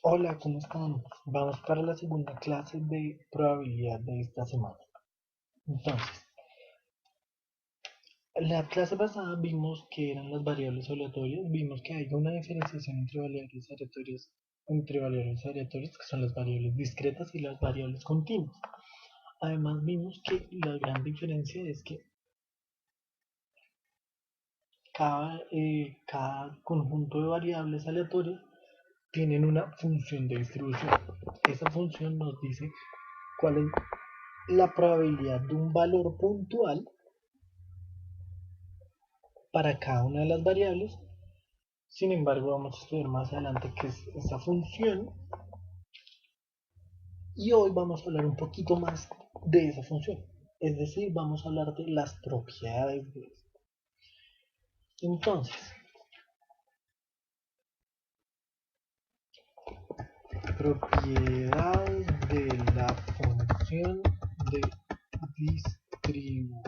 Hola, ¿cómo están? Vamos para la segunda clase de probabilidad de esta semana. Entonces, la clase pasada vimos que eran las variables aleatorias, vimos que hay una diferenciación entre variables aleatorias, que son las variables discretas y las variables continuas. Además, vimos que la gran diferencia es que cada conjunto de variables aleatorias tienen una función de distribución. Esa función nos dice cuál es la probabilidad de un valor puntual para cada una de las variables. Sin embargo, vamos a estudiar más adelante qué es esa función y hoy vamos a hablar un poquito más de esa función. Es decir, vamos a hablar de las propiedades de esto. Entonces, propiedades de la función de distribución.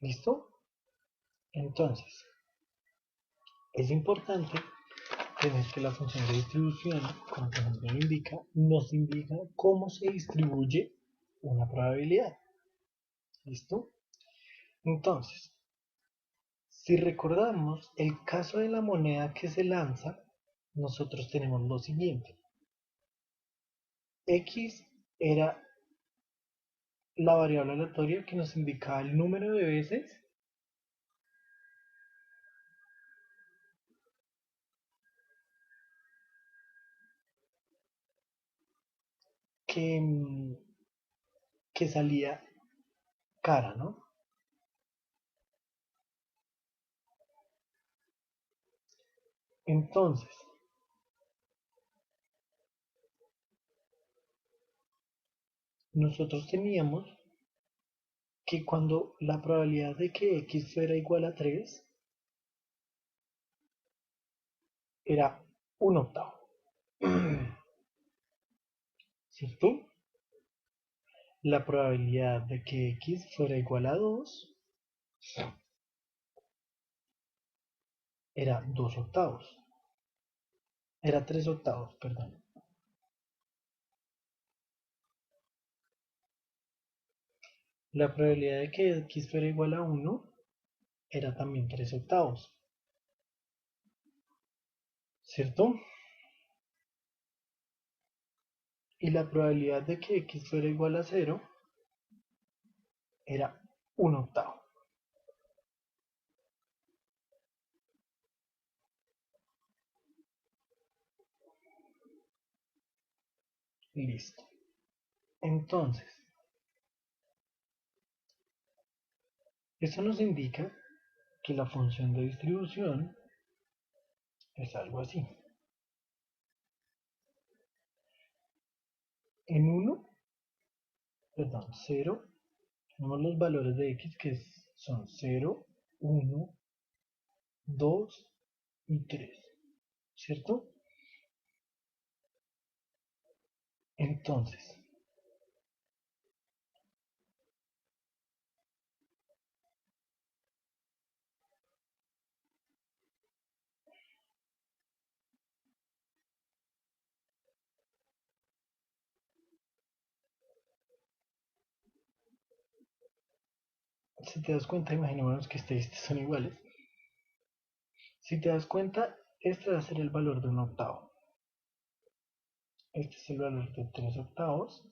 ¿Listo? Entonces, es importante tener que la función de distribución, como su nombre lo indica, nos indica cómo se distribuye una probabilidad. ¿Listo? Entonces, si recordamos el caso de la moneda que se lanza, nosotros tenemos lo siguiente. X era la variable aleatoria que nos indicaba el número de veces que, que salía cara, ¿no? Entonces, nosotros teníamos que cuando la probabilidad de que X fuera igual a 3 era un octavo. ¿Cierto? La probabilidad de que X fuera igual a 2 era 2 octavos. Era 3 octavos, perdón. La probabilidad de que X fuera igual a 1 era también 3 octavos. ¿Cierto? Y la probabilidad de que X fuera igual a 0 era un octavo. Listo. Entonces, esto nos indica que la función de distribución es algo así. En 1, perdón, 0, tenemos los valores de X que son 0, 1, 2 y 3. ¿Cierto? Entonces, si te das cuenta, imaginémonos que estos son iguales. Si te das cuenta, este va a ser el valor de un octavo. Este es el valor de 3 octavos.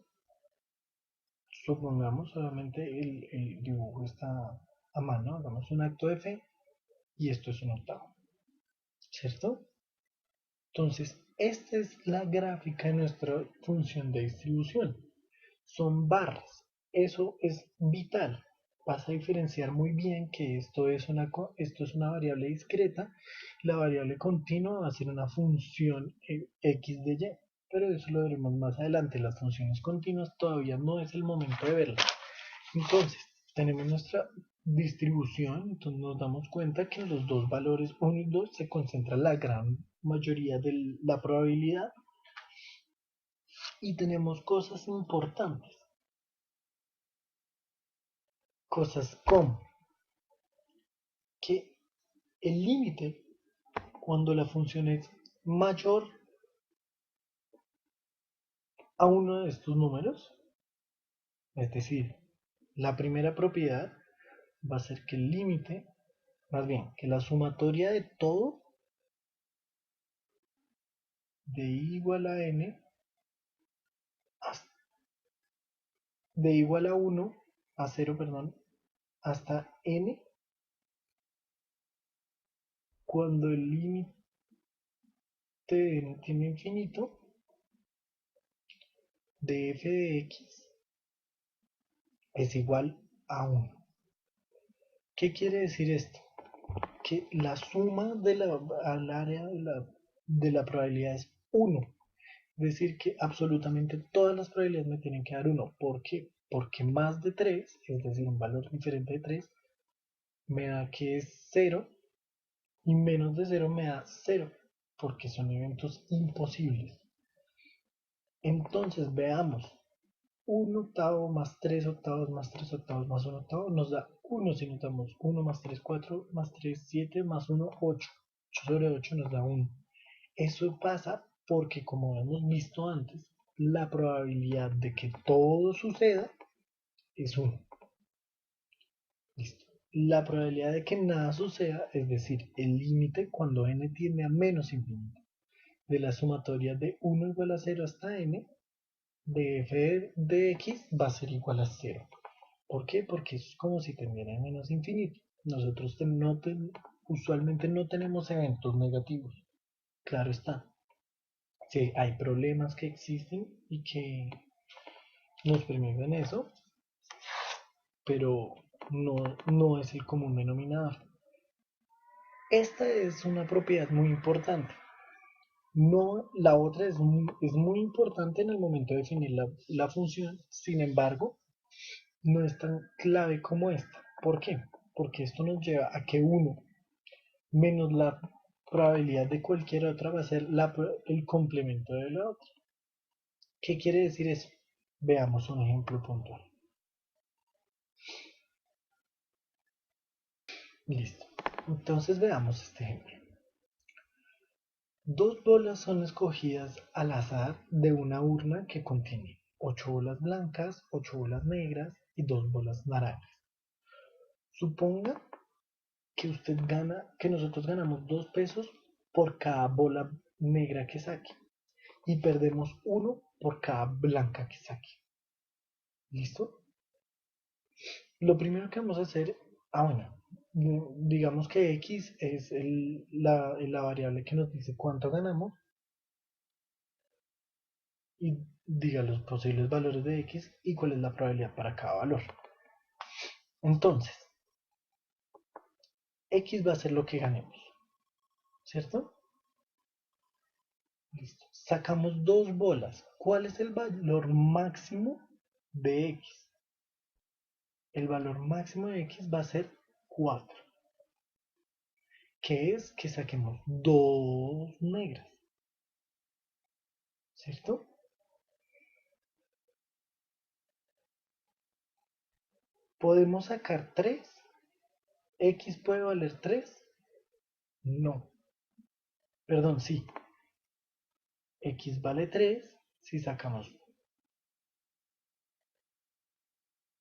Supongamos solamente el dibujo está a mano. Hagamos un acto de fe y esto es un octavo. ¿Cierto? Entonces, esta es la gráfica de nuestra función de distribución. Son barras. Eso es vital. Vas a diferenciar muy bien que esto es una variable discreta. La variable continua va a ser una función x de y. Pero eso lo veremos más adelante. Las funciones continuas todavía no es el momento de verlas. Entonces, tenemos nuestra distribución. Entonces nos damos cuenta que en los dos valores 1 y 2 se concentra la gran mayoría de la probabilidad. Y tenemos cosas importantes. Cosas como que el límite, cuando la función es mayor a uno de estos números, es decir, la primera propiedad va a ser que el límite, más bien, que la sumatoria de todo de igual a n, de igual a 1, a 0, perdón, hasta n, cuando el límite de n tiene infinito, de f de x es igual a 1. ¿Qué quiere decir esto? Que la suma al área de la probabilidad es 1. Es decir, que absolutamente todas las probabilidades me tienen que dar 1. ¿Por qué? Porque más de 3, es decir, un valor diferente de 3, me da que es 0 y menos de 0 me da 0, porque son eventos imposibles. Entonces, veamos, 1 octavo más 3 octavos más 3 octavos más 1 octavo nos da 1 si notamos 1 más 3 4 más 3 7 más 1 8. 8 sobre 8 nos da 1. Eso pasa porque, como hemos visto antes, la probabilidad de que todo suceda es 1. Listo. La probabilidad de que nada suceda, es decir, el límite cuando n tiende a menos infinito, de la sumatoria de 1 igual a 0 hasta n, de f de x va a ser igual a 0. ¿Por qué? Porque es como si tendiera a menos infinito. Nosotros usualmente no tenemos eventos negativos. Claro está. Sí, hay problemas que existen y que nos permiten eso, pero no es el común denominador. Esta es una propiedad muy importante. No, la otra es muy importante en el momento de definir la función, sin embargo, no es tan clave como esta. ¿Por qué? Porque esto nos lleva a que uno menos la probabilidad de cualquier otra va a ser el complemento de la otra. ¿Qué quiere decir eso? Veamos un ejemplo puntual. Listo. Entonces veamos este ejemplo. Dos bolas son escogidas al azar de una urna que contiene 8 bolas blancas, 8 bolas negras y 2 bolas naranjas. Suponga que que nosotros ganamos 2 pesos por cada bola negra que saque y perdemos 1 por cada blanca que saque. ¿Listo? Lo primero que vamos a hacer, bueno, digamos que x es la variable que nos dice cuánto ganamos y diga los posibles valores de x y cuál es la probabilidad para cada valor. Entonces, x va a ser lo que ganemos, ¿cierto? Listo. Sacamos dos bolas. ¿Cuál es el valor máximo de x? El valor máximo de x va a ser 4, que es que saquemos dos negras, ¿cierto? ¿Podemos sacar 3? ¿X puede valer 3? No. Perdón, sí. X vale 3 si sacamos.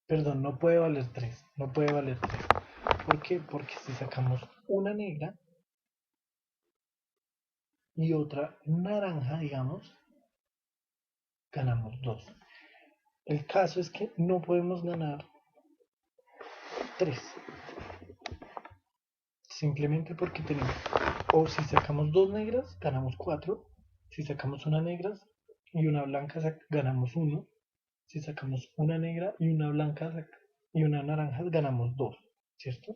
Perdón, no puede valer 3. No puede valer 3. ¿Por qué? Porque si sacamos una negra y otra naranja, digamos, ganamos 2. El caso es que no podemos ganar 3. Simplemente porque tenemos. O si sacamos dos negras, ganamos 4. Si sacamos una negra y una blanca, ganamos 1. Si sacamos una negra y una blanca y una naranja, ganamos 2, ¿cierto?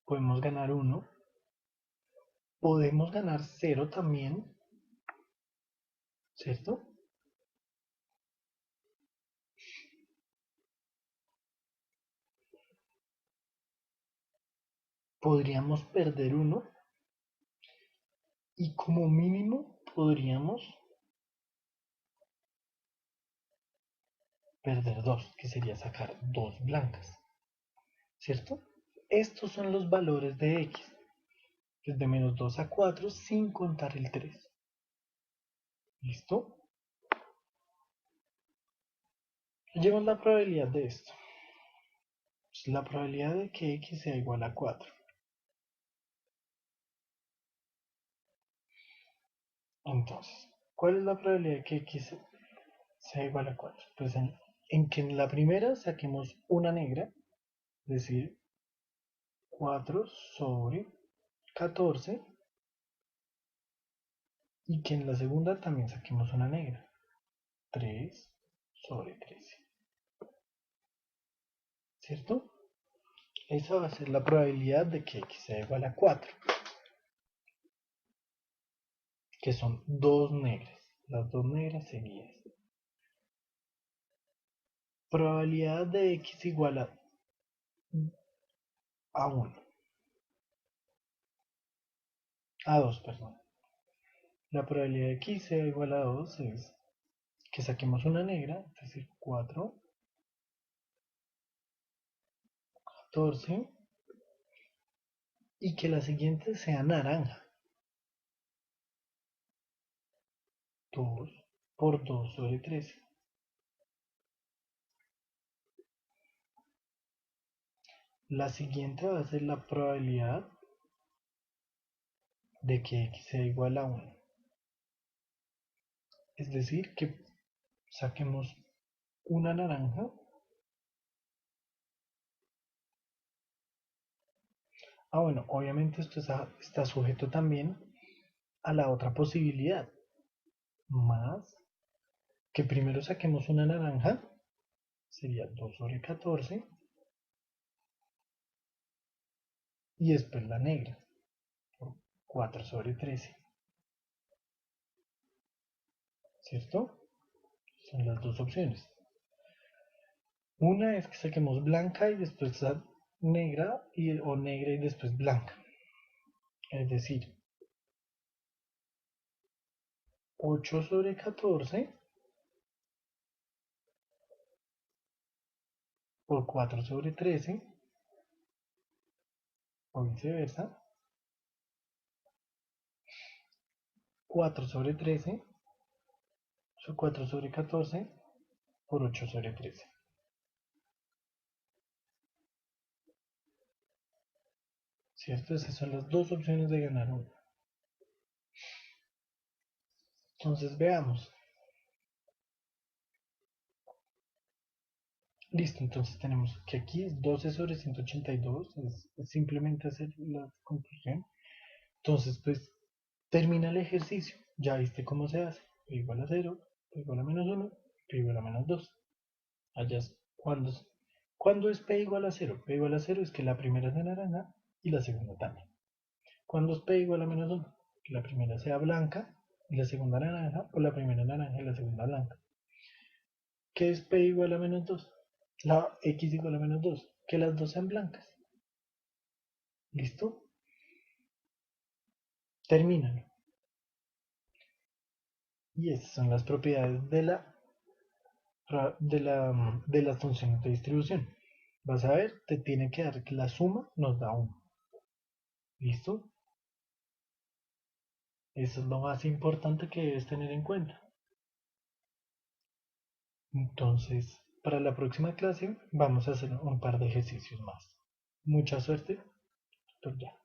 Podemos ganar 1. Podemos ganar 0 también, ¿cierto? Podríamos perder 1 y como mínimo podríamos perder 2, que sería sacar 2 blancas, ¿cierto? estos son los valores de x, desde menos 2 a 4 sin contar el 3. ¿Listo? Llevamos la probabilidad de esto. La probabilidad de que x sea igual a 4. Entonces, ¿cuál es la probabilidad de que x sea igual a 4? Pues en que en la primera saquemos una negra, es decir, 4 sobre 14, y que en la segunda también saquemos una negra, 3 sobre 13. ¿Cierto? Esa va a ser la probabilidad de que x sea igual a 4, que son dos negras, las dos negras seguidas. Probabilidad de x igual a 1, a 2, perdón. La probabilidad de que x sea igual a 2 es que saquemos una negra, es decir, 4, 14, y que la siguiente sea naranja, 2 por 2 sobre 13. La siguiente va a ser la probabilidad de que x sea igual a 1. Es decir, que saquemos una naranja. Bueno, obviamente esto está sujeto también a la otra posibilidad, más que primero saquemos una naranja, sería 2 sobre 14, y después la negra, por 4 sobre 13, ¿cierto? Son las dos opciones. Una es que saquemos blanca y después negra, o negra y después blanca. Es decir, 8 sobre 14 por 4 sobre 13, o viceversa, 4 sobre 13, 4 sobre 14 por 8 sobre 13. ¿Cierto? Esas son las dos opciones de ganar uno. Entonces veamos. Listo, entonces tenemos que aquí es 12 sobre 182, es simplemente hacer la conclusión. Entonces, pues, termina el ejercicio. Ya viste cómo se hace. P igual a 0, P igual a menos 1, P igual a menos 2. Allá es ¿cuándo es P igual a 0? P igual a 0 es que la primera es de naranja y la segunda también. ¿Cuándo es P igual a menos 1? Que la primera sea blanca y la segunda naranja, o la primera naranja y la segunda blanca. ¿Qué es P igual a menos 2? La X igual a menos 2. Que las dos sean blancas. ¿Listo? Terminan. Y esas son las propiedades de las funciones de distribución. Vas a ver, te tiene que dar que la suma nos da 1. ¿Listo? Eso es lo más importante que debes tener en cuenta. Entonces, para la próxima clase vamos a hacer un par de ejercicios más. Mucha suerte. Doctor Ya.